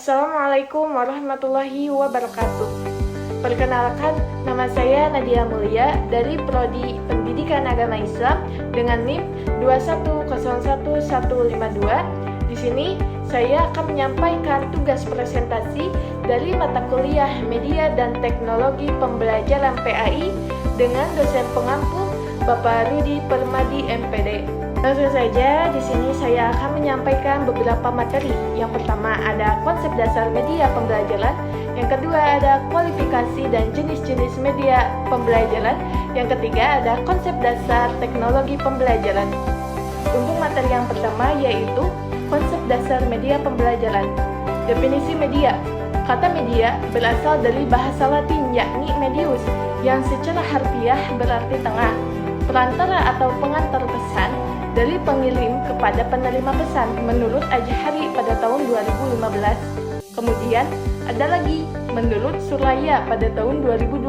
Assalamualaikum warahmatullahi wabarakatuh. Perkenalkan, nama saya Nadia Mulia dari Prodi Pendidikan Agama Islam dengan NIM 2101152. Di sini saya akan menyampaikan tugas presentasi dari mata kuliah Media dan Teknologi Pembelajaran PAI dengan dosen pengampu Bapak Rudi Permadi MPD. Langsung saja, di sini saya akan menyampaikan beberapa materi. Yang pertama ada konsep dasar media pembelajaran, yang kedua ada kualifikasi dan jenis-jenis media pembelajaran, yang ketiga ada konsep dasar teknologi pembelajaran. Untuk materi yang pertama yaitu konsep dasar media pembelajaran. Definisi media. Kata media berasal dari bahasa Latin yakni medius, yang secara harfiah berarti tengah, perantara atau pengantar pesan dari pengirim kepada penerima pesan menurut Ajhari pada tahun 2015. Kemudian ada lagi menurut Suraya pada tahun 2012.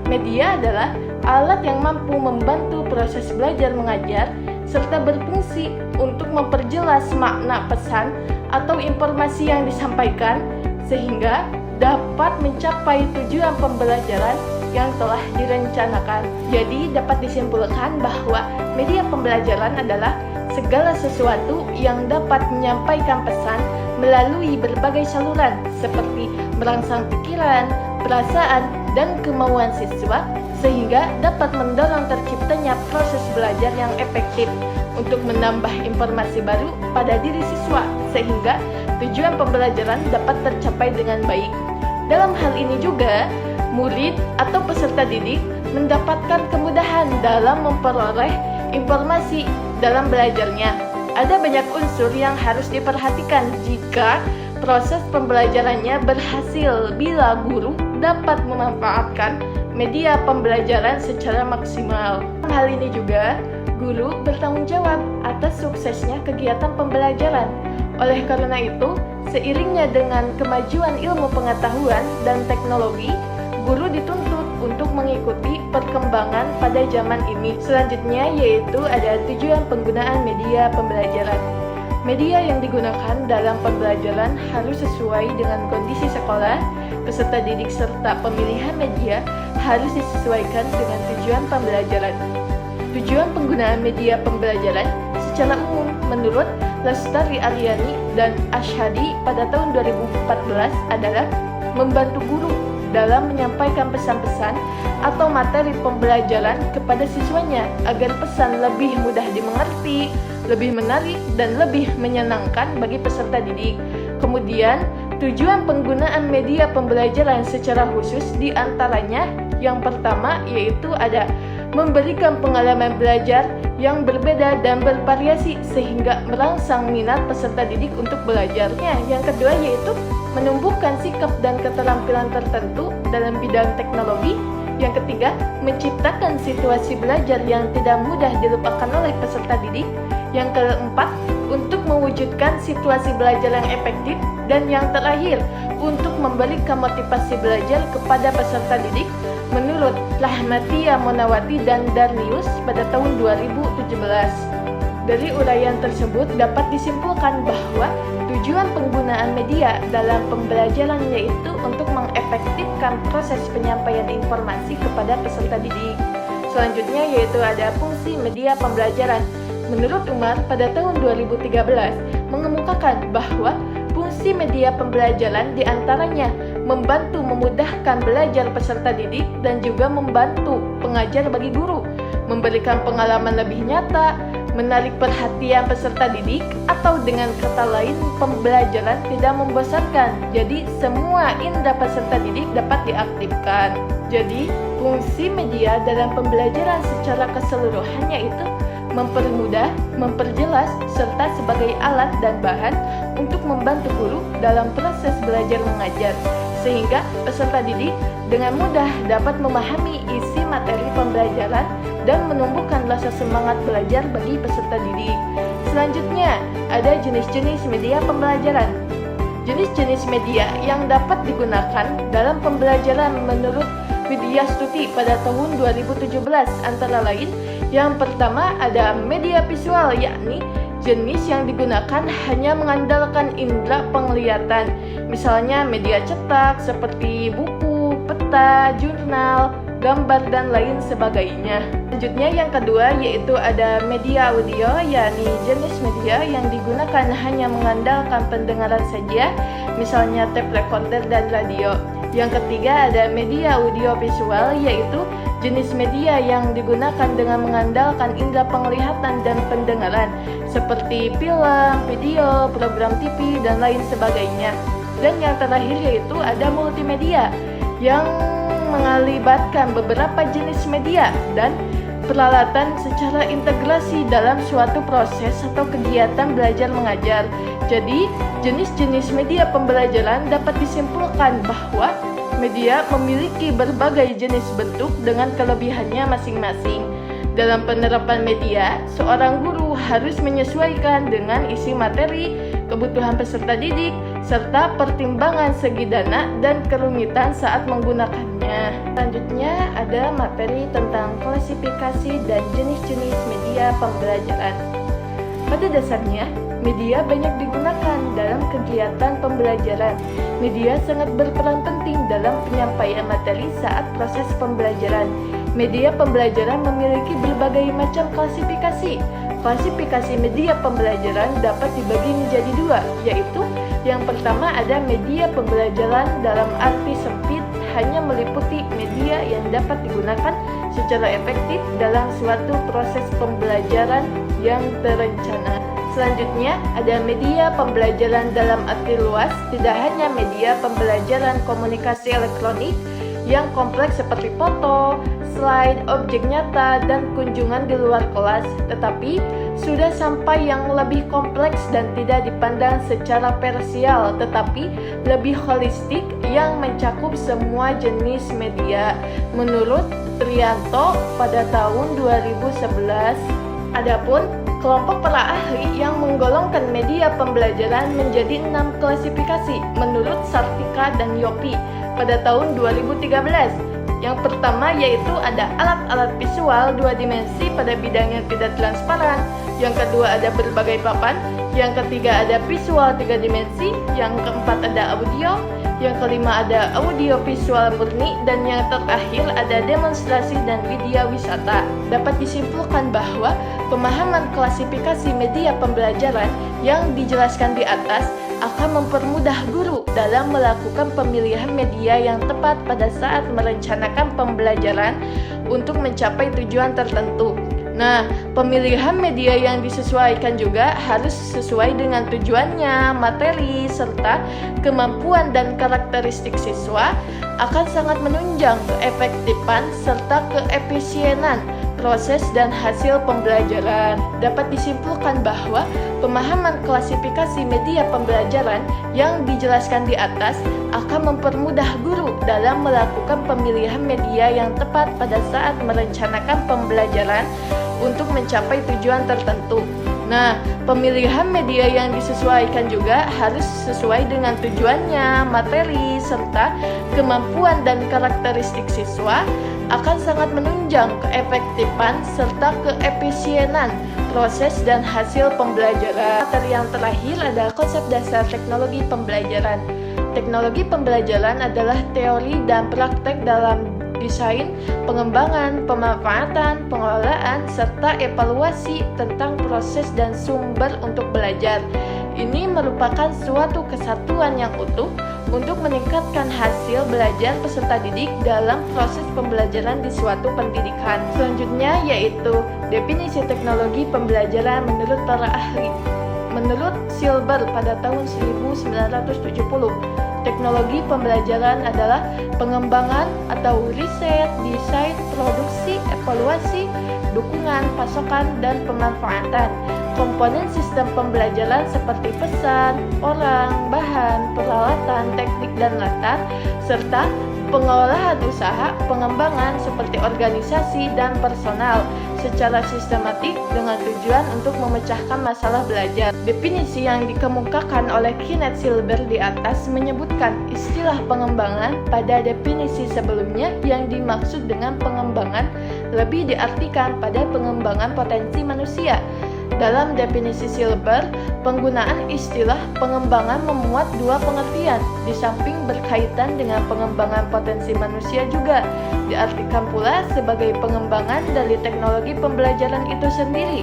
Media adalah alat yang mampu membantu proses belajar mengajar serta berfungsi untuk memperjelas makna pesan atau informasi yang disampaikan sehingga dapat mencapai tujuan pembelajaran yang telah direncanakan. Jadi dapat disimpulkan bahwa media pembelajaran adalah segala sesuatu yang dapat menyampaikan pesan melalui berbagai saluran seperti merangsang pikiran, perasaan, dan kemauan siswa sehingga dapat mendorong terciptanya proses belajar yang efektif untuk menambah informasi baru pada diri siswa sehingga tujuan pembelajaran dapat tercapai dengan baik. Dalam hal ini juga murid atau peserta didik mendapatkan kemudahan dalam memperoleh informasi dalam belajarnya. Ada banyak unsur yang harus diperhatikan jika proses pembelajarannya berhasil bila guru dapat memanfaatkan media pembelajaran secara maksimal. Dalam hal ini juga, guru bertanggung jawab atas suksesnya kegiatan pembelajaran. Oleh karena itu, seiringnya dengan kemajuan ilmu pengetahuan dan teknologi, guru dituntut untuk mengikuti perkembangan pada zaman ini. Selanjutnya yaitu ada tujuan penggunaan media pembelajaran. Media yang digunakan dalam pembelajaran harus sesuai dengan kondisi sekolah, peserta didik serta pemilihan media harus disesuaikan dengan tujuan pembelajaran. Tujuan penggunaan media pembelajaran secara umum menurut Lestari Aryani dan Ashadi pada tahun 2014 adalah membantu guru dalam menyampaikan pesan-pesan atau materi pembelajaran kepada siswanya agar pesan lebih mudah dimengerti, lebih menarik, dan lebih menyenangkan bagi peserta didik. Kemudian, tujuan penggunaan media pembelajaran secara khusus diantaranya yang pertama yaitu ada memberikan pengalaman belajar yang berbeda dan bervariasi sehingga merangsang minat peserta didik untuk belajarnya. Yang kedua yaitu menumbuhkan sikap dan keterampilan tertentu dalam bidang teknologi. Yang ketiga, menciptakan situasi belajar yang tidak mudah dilupakan oleh peserta didik. Yang keempat, untuk mewujudkan situasi belajar yang efektif. Dan yang terakhir, untuk memberikan motivasi belajar kepada peserta didik menurut Rahmatia Monawati dan Darnius pada tahun 2017. Dari uraian tersebut dapat disimpulkan bahwa tujuan penggunaan media dalam pembelajaran yaitu untuk mengefektifkan proses penyampaian informasi kepada peserta didik. Selanjutnya yaitu ada fungsi media pembelajaran. Menurut Umar pada tahun 2013 mengemukakan bahwa fungsi media pembelajaran diantaranya membantu memudahkan belajar peserta didik dan juga membantu pengajar bagi guru, memberikan pengalaman lebih nyata, menarik perhatian peserta didik, atau dengan kata lain pembelajaran tidak membosankan. Jadi semua indera peserta didik dapat diaktifkan. Jadi fungsi media dalam pembelajaran secara keseluruhannya itu mempermudah, memperjelas, serta sebagai alat dan bahan untuk membantu guru dalam proses belajar mengajar, sehingga peserta didik dengan mudah dapat memahami isi materi pembelajaran dan menumbuhkan rasa semangat belajar bagi peserta didik. Selanjutnya, ada jenis-jenis media pembelajaran. Jenis-jenis media yang dapat digunakan dalam pembelajaran menurut Widya Stuti pada tahun 2017 antara lain yang pertama ada media visual yakni jenis yang digunakan hanya mengandalkan indera penglihatan. misalnya media cetak seperti buku, peta, jurnal, gambar, dan lain sebagainya. Selanjutnya yang kedua yaitu ada media audio, yakni jenis media yang digunakan hanya mengandalkan pendengaran saja, misalnya tape recorder dan radio. Yang ketiga ada media audio visual, yaitu jenis media yang digunakan dengan mengandalkan indera penglihatan dan pendengaran, seperti film, video, program TV, dan lain sebagainya. Dan yang terakhir yaitu ada multimedia, yang melibatkan beberapa jenis media dan peralatan secara integrasi dalam suatu proses atau kegiatan belajar mengajar. Jadi, jenis-jenis media pembelajaran dapat disimpulkan bahwa media memiliki berbagai jenis bentuk dengan kelebihannya masing-masing. Dalam penerapan media, seorang guru harus menyesuaikan dengan isi materi, kebutuhan peserta didik, serta pertimbangan segi dana dan kerumitan saat menggunakannya. Selanjutnya ada materi tentang klasifikasi dan jenis-jenis media pembelajaran. Pada dasarnya, media banyak digunakan dalam kegiatan pembelajaran. Media sangat berperan penting dalam penyampaian materi saat proses pembelajaran. Media pembelajaran memiliki berbagai macam klasifikasi. Klasifikasi media pembelajaran dapat dibagi menjadi dua, yaitu yang pertama ada media pembelajaran dalam arti sempit, hanya meliputi media yang dapat digunakan secara efektif dalam suatu proses pembelajaran yang terencana. Selanjutnya, ada media pembelajaran dalam arti luas, tidak hanya media pembelajaran komunikasi elektronik yang kompleks seperti foto, slide, objek nyata, dan kunjungan di luar kelas, tetapi sudah sampai yang lebih kompleks dan tidak dipandang secara parsial, tetapi lebih holistik yang mencakup semua jenis media. Menurut Trianto pada tahun 2011, adapun kelompok para ahli yang menggolongkan media pembelajaran menjadi 6 klasifikasi menurut Sartika dan Yopi pada tahun 2013. Yang pertama yaitu ada alat-alat visual 2 dimensi pada bidang yang tidak transparan. Yang kedua ada berbagai papan. Yang ketiga ada visual 3 dimensi. Yang keempat ada audio. Yang kelima ada audio visual murni. Dan yang terakhir ada demonstrasi dan video wisata. Dapat disimpulkan bahwa pemahaman klasifikasi media pembelajaran yang dijelaskan di atas akan mempermudah guru dalam melakukan pemilihan media yang tepat pada saat merencanakan pembelajaran untuk mencapai tujuan tertentu. Nah, pemilihan media yang disesuaikan juga harus sesuai dengan tujuannya, materi, serta kemampuan dan karakteristik siswa akan sangat menunjang keefektifan serta keefisienan proses dan hasil pembelajaran. Dapat disimpulkan bahwa pemahaman klasifikasi media pembelajaran yang dijelaskan di atas akan mempermudah guru dalam melakukan pemilihan media yang tepat pada saat merencanakan pembelajaran untuk mencapai tujuan tertentu. Nah, pemilihan media yang disesuaikan juga harus sesuai dengan tujuannya, materi, serta kemampuan dan karakteristik siswa akan sangat menunjang keefektifan serta keefisienan proses dan hasil pembelajaran. Materi yang terakhir adalah konsep dasar teknologi pembelajaran. Teknologi pembelajaran adalah teori dan praktek dalam desain, pengembangan, pemanfaatan, pengelolaan, serta evaluasi tentang proses dan sumber untuk belajar. Ini merupakan suatu kesatuan yang utuh untuk meningkatkan hasil belajar peserta didik dalam proses pembelajaran di suatu pendidikan. Selanjutnya yaitu definisi teknologi pembelajaran menurut para ahli. Menurut Silber pada tahun 1970, teknologi pembelajaran adalah pengembangan atau riset, desain, produksi, evaluasi, dukungan, pasokan, dan pemanfaatan komponen sistem pembelajaran seperti pesan, orang, bahan, peralatan, teknik, dan latar, serta pengelolaan usaha, pengembangan seperti organisasi dan personal secara sistematik dengan tujuan untuk memecahkan masalah belajar. Definisi yang dikemukakan oleh Kenneth Silber di atas menyebutkan istilah pengembangan pada definisi sebelumnya yang dimaksud dengan pengembangan lebih diartikan pada pengembangan potensi manusia. Dalam definisi Silber, penggunaan istilah pengembangan memuat dua pengertian. Di samping berkaitan dengan pengembangan potensi manusia juga diartikan pula sebagai pengembangan dari teknologi pembelajaran itu sendiri,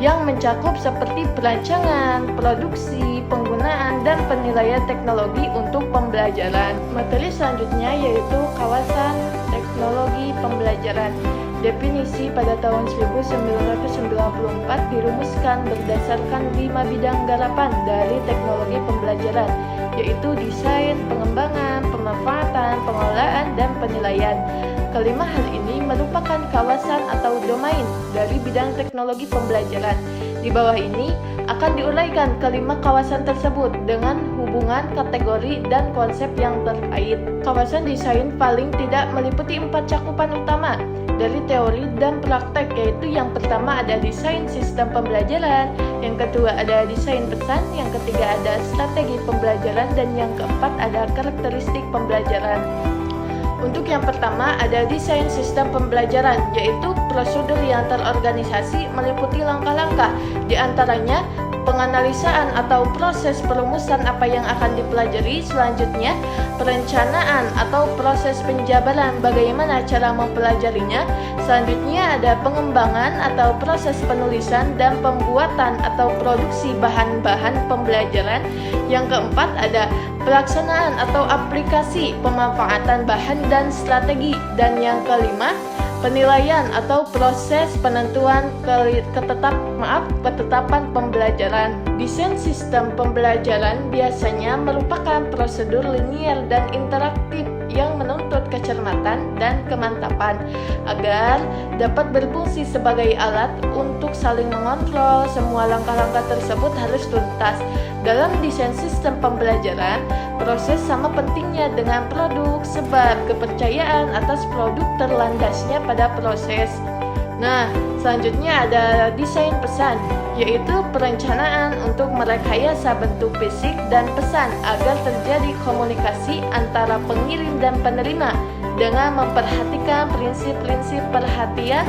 yang mencakup seperti perancangan, produksi, penggunaan, dan penilaian teknologi untuk pembelajaran. Materi selanjutnya yaitu kawasan teknologi pembelajaran. Definisi pada tahun 1994 dirumuskan berdasarkan 5 bidang garapan dari teknologi pembelajaran, yaitu desain, pengembangan, pemanfaatan, pengelolaan, dan penilaian. Kelima hal ini merupakan kawasan atau domain dari bidang teknologi pembelajaran. Di bawah ini akan diuraikan kelima kawasan tersebut dengan hubungan, kategori, dan konsep yang terkait. Kawasan desain paling tidak meliputi 4 cakupan utama dari teori dan praktek, yaitu yang pertama ada desain sistem pembelajaran, yang kedua ada desain pesan, yang ketiga ada strategi pembelajaran, dan yang keempat ada karakteristik pembelajaran. Untuk yang pertama ada desain sistem pembelajaran, yaitu prosedur yang terorganisasi meliputi langkah-langkah, diantaranya penganalisaan atau proses perumusan apa yang akan dipelajari, selanjutnya perencanaan atau proses penjabaran bagaimana cara mempelajarinya, selanjutnya ada pengembangan atau proses penulisan dan pembuatan atau produksi bahan-bahan pembelajaran, yang keempat ada pelaksanaan atau aplikasi pemanfaatan bahan dan strategi, dan yang kelima penilaian atau proses penentuan ketetapan pembelajaran. Desain sistem pembelajaran biasanya merupakan prosedur linier dan interaktif yang menuntut kecermatan dan kemantapan agar dapat berfungsi sebagai alat untuk saling mengontrol. Semua langkah-langkah tersebut harus tuntas. Dalam desain sistem pembelajaran, proses sama pentingnya dengan produk, sebab kepercayaan atas produk terlandasnya pada proses. Nah, selanjutnya ada desain pesan, yaitu perencanaan untuk merekayasa bentuk fisik dan pesan agar terjadi komunikasi antara pengirim dan penerima dengan memperhatikan prinsip-prinsip perhatian,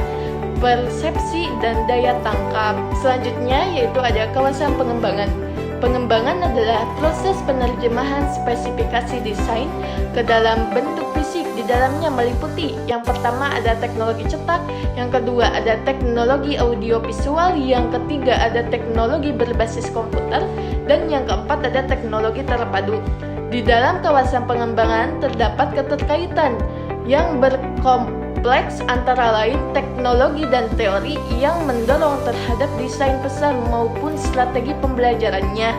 persepsi, dan daya tangkap. Selanjutnya yaitu ada kawasan pengembangan. Pengembangan adalah proses penerjemahan spesifikasi desain ke dalam bentuk fisik. Di dalamnya meliputi yang pertama ada teknologi cetak, yang kedua ada teknologi audiovisual, yang ketiga ada teknologi berbasis komputer, dan yang keempat ada teknologi terpadu. Di dalam kawasan pengembangan terdapat keterkaitan yang berkompleks antara lain teknologi dan teori yang mendorong terhadap desain pesan maupun strategi pembelajarannya.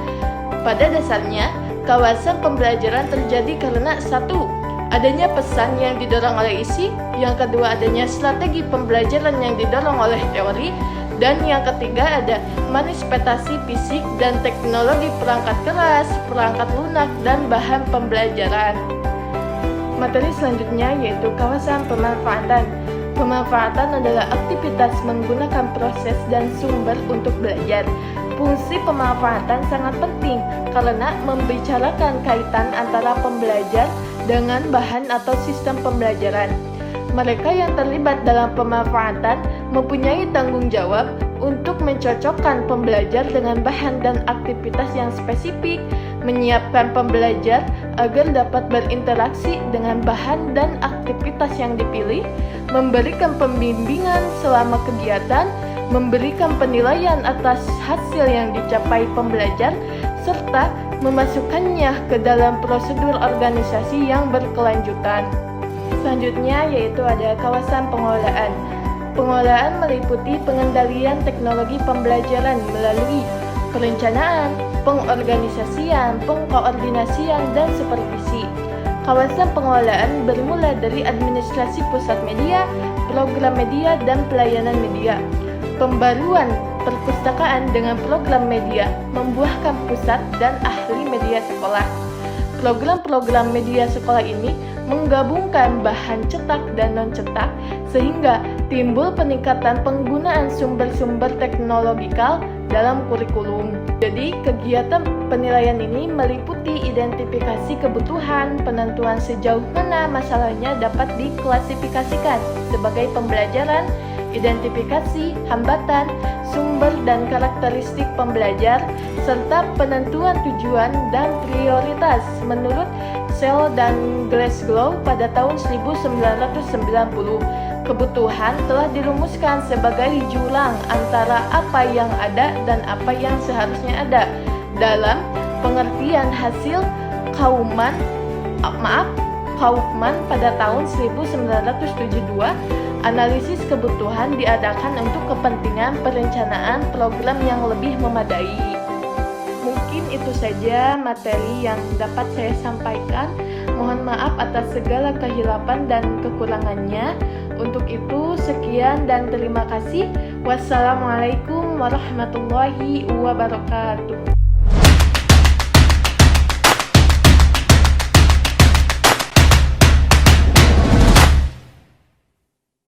Pada dasarnya, kawasan pembelajaran terjadi karena satu, adanya pesan yang didorong oleh isi, yang kedua adanya strategi pembelajaran yang didorong oleh teori, dan yang ketiga ada manifestasi fisik dan teknologi perangkat keras, perangkat lunak, dan bahan pembelajaran. Materi selanjutnya yaitu kawasan pemanfaatan. Pemanfaatan adalah aktivitas menggunakan proses dan sumber untuk belajar. Fungsi pemanfaatan sangat penting karena membicarakan kaitan antara pembelajar dengan bahan atau sistem pembelajaran. Mereka yang terlibat dalam pemanfaatan mempunyai tanggung jawab untuk mencocokkan pembelajar dengan bahan dan aktivitas yang spesifik, menyiapkan pembelajar agar dapat berinteraksi dengan bahan dan aktivitas yang dipilih, memberikan pembimbingan selama kegiatan, memberikan penilaian atas hasil yang dicapai pembelajar, serta memasukkannya ke dalam prosedur organisasi yang berkelanjutan. Selanjutnya yaitu ada kawasan pengelolaan. Pengelolaan meliputi pengendalian teknologi pembelajaran melalui perencanaan, pengorganisasian, pengkoordinasian, dan supervisi. Kawasan pengelolaan bermula dari administrasi pusat media, program media, dan pelayanan media. Pembaruan perpustakaan dengan program media membuahkan pusat dan ahli media sekolah. Program-program media sekolah ini menggabungkan bahan cetak dan non-cetak sehingga timbul peningkatan penggunaan sumber-sumber teknologikal dalam kurikulum. Jadi, kegiatan penilaian ini meliputi identifikasi kebutuhan, penentuan sejauh mana masalahnya dapat diklasifikasikan sebagai pembelajaran, identifikasi hambatan, sumber dan karakteristik pembelajar, serta penentuan tujuan dan prioritas menurut Sale dan Glasgow pada tahun 1990. Kebutuhan telah dirumuskan sebagai jurang antara apa yang ada dan apa yang seharusnya ada. Dalam pengertian hasil Kaufman pada tahun 1972, analisis kebutuhan diadakan untuk kepentingan perencanaan program yang lebih memadai. Mungkin itu saja materi yang dapat saya sampaikan. Mohon maaf atas segala kehilapan dan kekurangannya. Untuk itu, sekian dan terima kasih. Wassalamualaikum warahmatullahi wabarakatuh.